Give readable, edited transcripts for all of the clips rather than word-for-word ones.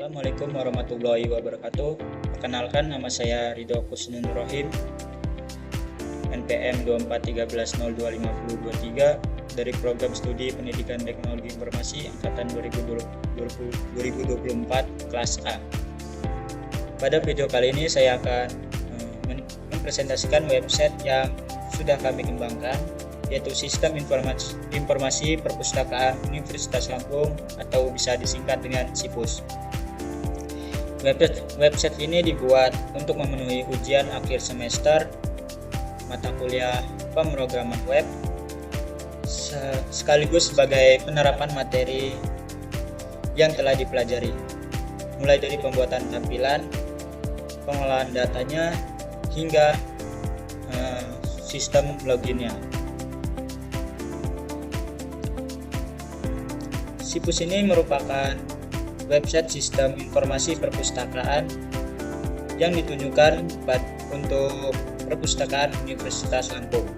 Assalamualaikum warahmatullahi wabarakatuh. Perkenalkan, nama saya Ridho Kusnun Rohim, NPM 2413025023 dari Program Studi Pendidikan Teknologi Informasi Angkatan 2024 kelas A. Pada video kali ini saya akan mempresentasikan website yang sudah kami kembangkan, yaitu Sistem Informasi Perpustakaan Universitas Lampung atau bisa disingkat dengan SIPUS. Website ini dibuat untuk memenuhi ujian akhir semester mata kuliah pemrograman web, sekaligus sebagai penerapan materi yang telah dipelajari, mulai dari pembuatan tampilan, pengolahan datanya, hingga sistem loginnya. SIPUS ini merupakan website sistem informasi perpustakaan yang ditujukan untuk perpustakaan Universitas Lampung.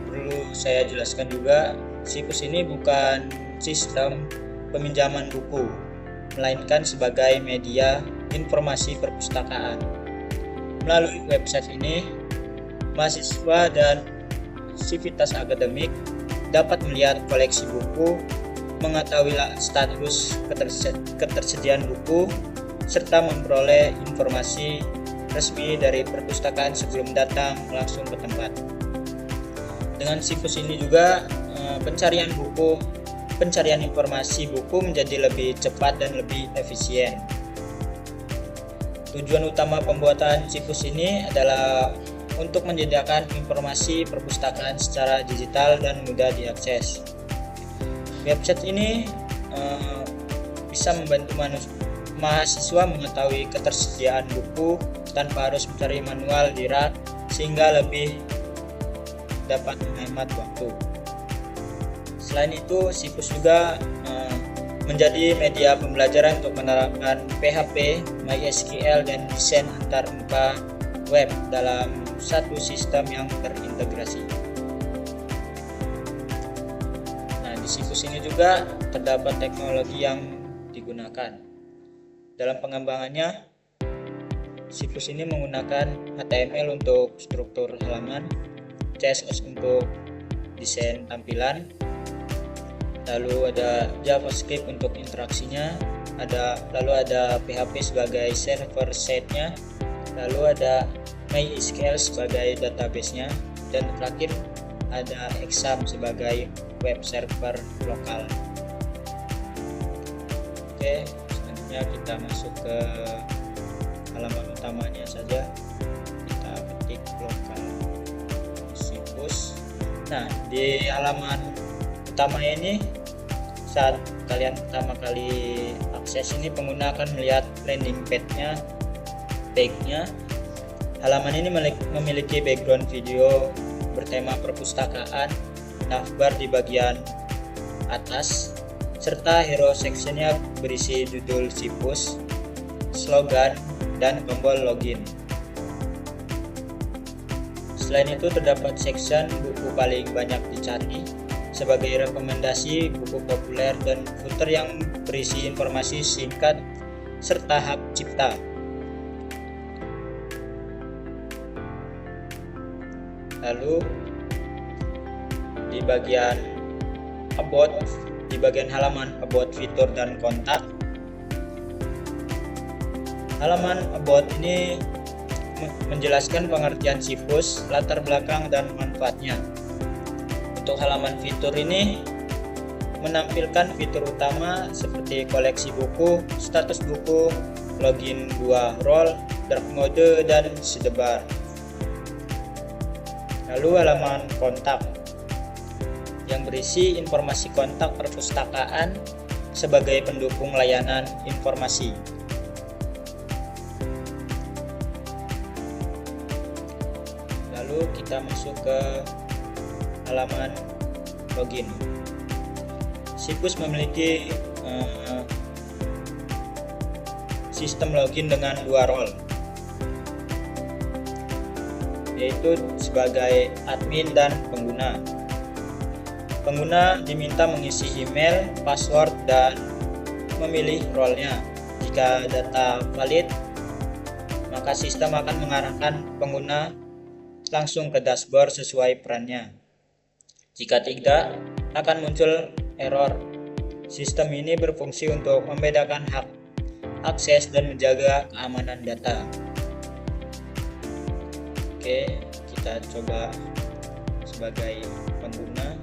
Perlu saya jelaskan juga, SIPUS ini bukan sistem peminjaman buku, melainkan sebagai media informasi perpustakaan. Melalui website ini, mahasiswa dan sivitas akademik dapat melihat koleksi buku, mengetahui status ketersediaan buku, serta memperoleh informasi resmi dari perpustakaan sebelum datang langsung ke tempat. Dengan SIPUS ini juga pencarian informasi buku menjadi lebih cepat dan lebih efisien. Tujuan utama pembuatan SIPUS ini adalah untuk menyediakan informasi perpustakaan secara digital dan mudah diakses. Website ini bisa membantu mahasiswa mengetahui ketersediaan buku tanpa harus mencari manual di rak, sehingga lebih dapat menghemat waktu. Selain itu, SIPUS juga menjadi media pembelajaran untuk menerapkan PHP, MySQL, dan desain antarmuka web dalam satu sistem yang terintegrasi. Di SIPUS ini juga terdapat teknologi yang digunakan. Dalam pengembangannya, SIPUS ini menggunakan HTML untuk struktur halaman, CSS untuk desain tampilan, lalu ada JavaScript untuk interaksinya, lalu ada PHP sebagai server side-nya, lalu ada MySQL sebagai database-nya, dan terakhir ada Exam sebagai web server lokal. Oke, selanjutnya kita masuk ke halaman utamanya saja. Kita ketik lokal SIPUS. Nah, di halaman utama ini, saat kalian pertama kali akses ini, pengguna akan melihat landing page-nya, tag-nya. Halaman ini memiliki background video bertema perpustakaan, navbar di bagian atas, serta hero sectionnya berisi judul SIPUS, slogan, dan tombol login. Selain itu, terdapat section buku paling banyak dicari sebagai rekomendasi buku populer dan footer yang berisi informasi singkat serta hak cipta. Lalu di bagian about, di bagian halaman about, fitur, dan kontak. Halaman about ini menjelaskan pengertian SIPUS, latar belakang, dan manfaatnya. Untuk halaman fitur ini menampilkan fitur utama seperti koleksi buku, status buku, login 2 role, dark mode, dan sidebar. Lalu halaman kontak yang berisi informasi kontak perpustakaan sebagai pendukung layanan informasi. Lalu kita masuk ke halaman login. SIPUS memiliki sistem login dengan 2 role, yaitu sebagai admin dan pengguna. Pengguna diminta mengisi email, password, dan memilih role-nya. Jika data valid, maka sistem akan mengarahkan pengguna langsung ke dashboard sesuai perannya. Jika tidak, akan muncul error. Sistem ini berfungsi untuk membedakan hak akses dan menjaga keamanan data. Oke, kita coba sebagai pengguna.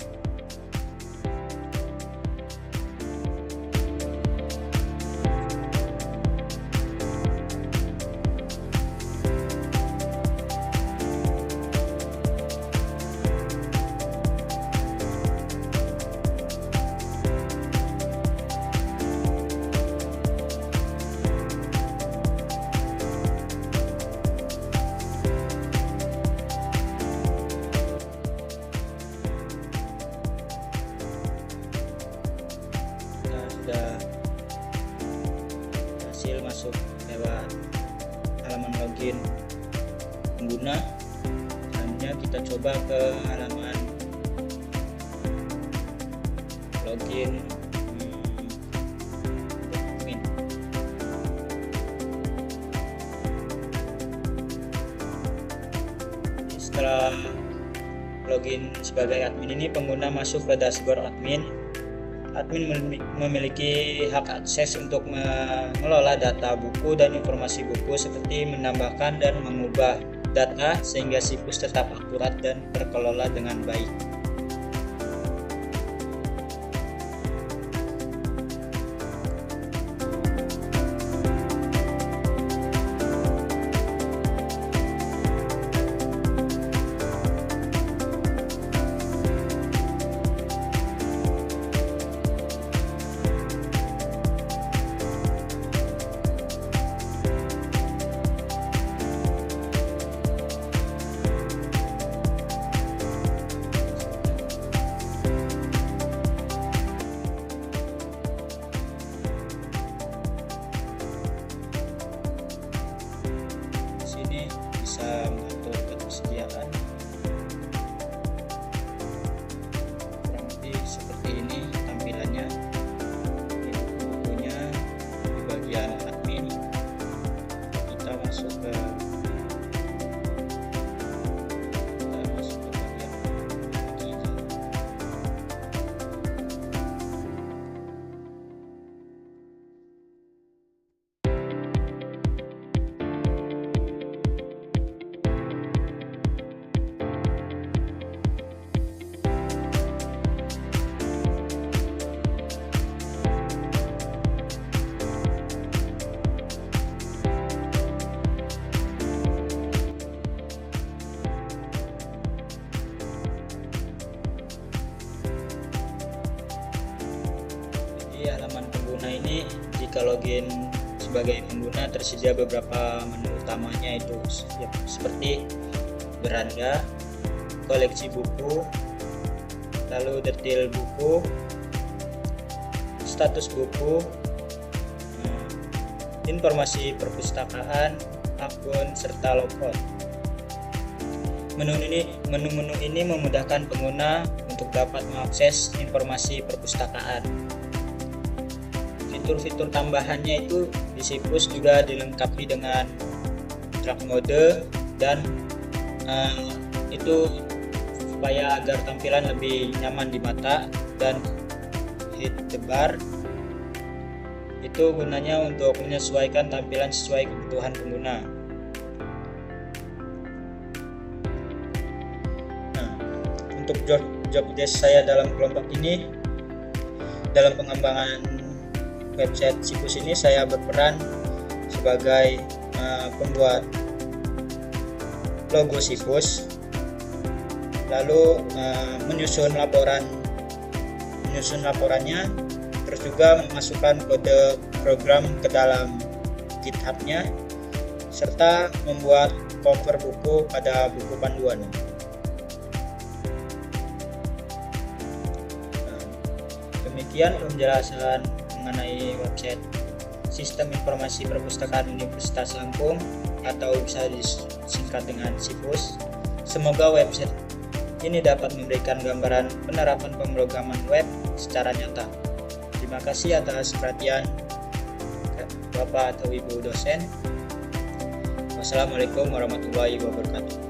Sudah berhasil masuk lewat halaman login pengguna. Selanjutnya kita coba ke halaman login admin. Setelah login sebagai admin ini, pengguna masuk ke dashboard admin. Admin memiliki hak akses untuk mengelola data buku dan informasi buku, seperti menambahkan dan mengubah data sehingga situs tetap akurat dan terkelola dengan baik. Bisa mengatur ketersediaan, kurang lebih seperti ini tampilannya. Ini bukunya di bagian admin. Kita masuk ke bagian digital. Halaman pengguna ini, jika login sebagai pengguna, tersedia beberapa menu utamanya, itu seperti beranda, koleksi buku, lalu detail buku, status buku, informasi perpustakaan, akun, serta logout. Menu-menu ini memudahkan pengguna untuk dapat mengakses informasi perpustakaan. Fitur-fitur tambahannya itu di situs juga dilengkapi dengan dark mode dan itu supaya agar tampilan lebih nyaman di mata, dan hit the bar itu gunanya untuk menyesuaikan tampilan sesuai kebutuhan pengguna. Nah, untuk job desk saya dalam kelompok ini, dalam pengembangan website situs ini, saya berperan sebagai pembuat logo situs, lalu menyusun laporannya, terus juga memasukkan kode program ke dalam GitHub-nya, serta membuat cover buku pada buku panduan. Demikian penjelasan mengenai website Sistem Informasi Perpustakaan Universitas Lampung, atau bisa disingkat dengan SIPUS. Semoga website ini dapat memberikan gambaran penerapan pemrograman web secara nyata. Terima kasih atas perhatian. Bapak atau Ibu dosen. Wassalamualaikum warahmatullahi wabarakatuh.